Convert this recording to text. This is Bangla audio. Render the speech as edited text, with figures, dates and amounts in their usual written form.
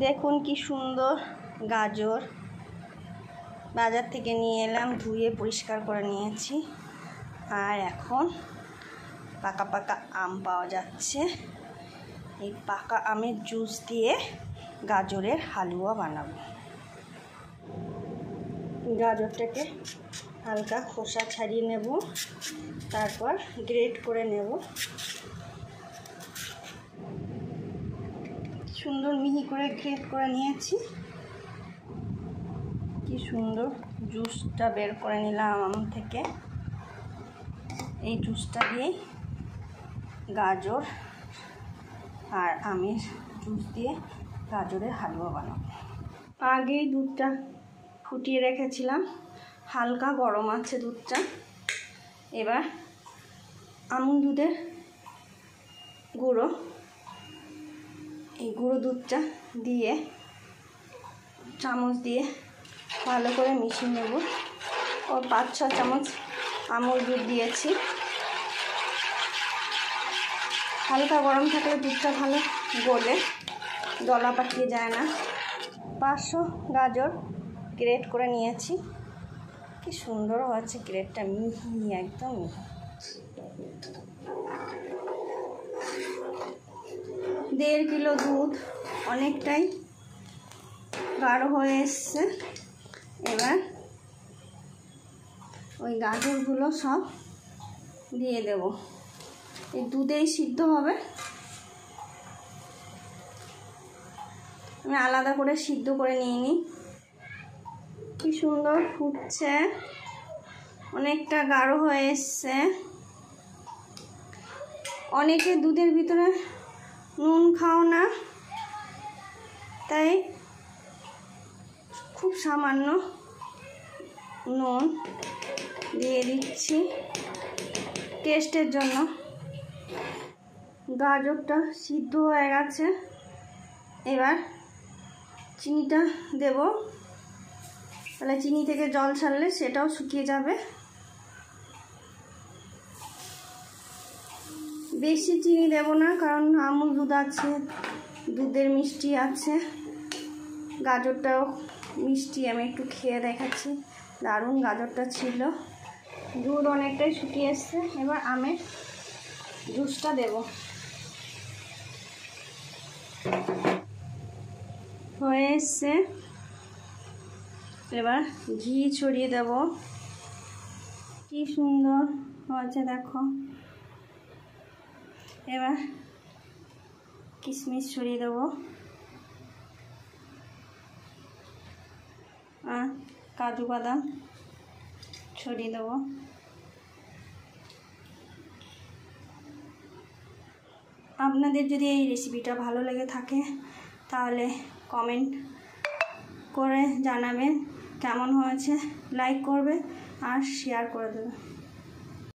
দেখুন কি সুন্দর গাজর বাজার থেকে নিয়ে এলাম, ধুয়ে পরিষ্কার করে নিয়েছি। আর এখন পাকা পাকা আম পাওয়া যাচ্ছে। এই পাকা আমের জুস দিয়ে গাজরের হালুয়া বানাবো। গাজরটাকে হালকা খোসা ছাড়িয়ে নেব, তারপর গ্রেট করে নেব। সুন্দর মিহি করে গ্রেট করে নিয়েছি। কি সুন্দর জুসটা বের করে নিলাম আম থেকে। এই জুসটা দিয়ে গাজর আর আমের জুস দিয়ে গাজরের হালুয়া বানাবো। আগেই দুধটা ফুটিয়ে রেখেছিলাম, হালকা গরম আছে দুধটা। এবার আমুল দুধের গুঁড়ো, এই গুঁড়ো দুধটা দিয়ে চামচ দিয়ে ভালো করে মিশিয়ে নেব। ও 5-6 চামচ আমুল দুধ দিয়েছি। হালকা গরম থাকলে দুধটা ভালো গলে দলা পাকিয়ে যায় না। 500 গাজর গ্রেট করে নিয়েছি। কি সুন্দর হয়েছে গ্রেটটা, মিহি একদম। 1.5 কিলো দুধ, অনেকটাই গাঢ় হয়ে এসছে। এবার ওই গাজরগুলো সব দিয়ে দেব। এই দুধেই সিদ্ধ হবে। আমি আলাদা করে সিদ্ধ করে নিয়ে নিই। কি সুন্দর ফুটছে, অনেকটা গাঢ় হয়ে এসছে। অনেকে দুধের ভিতরে নুন খাও না, তাই খুব সামান্য নুন দিয়ে দিচ্ছি টেস্টের জন্য। গাজরটা সিদ্ধ হয়ে গেছে। এবার চিনিটা দেব, তাহলে চিনি থেকে জল ছাড়লে সেটাও শুকিয়ে যাবে। বেশি চিনি দেব না, কারণ আমুল দুধ আছে, দুধের মিষ্টি আছে, গাজরটাও মিষ্টি। আমি একটু খেয়ে দেখাচ্ছি, দারুণ গাজরটা ছিল। দুধ অনেকটাই শুকিয়ে এসছে। এবার আমের জুসটা দেব। হয়ে এসছে। এবার ঘি ছড়িয়ে দেব। কি সুন্দর হয়েছে দেখো। এবার কিশমিশ ছড়িয়ে দেব আর কাজু বাদাম ছড়িয়ে দেব। আপনাদের যদি এই রেসিপিটা ভালো লেগে থাকে তাহলে কমেন্ট করে জানাবেন কেমন হয়েছে, লাইক করবে আর শেয়ার করে দেবে।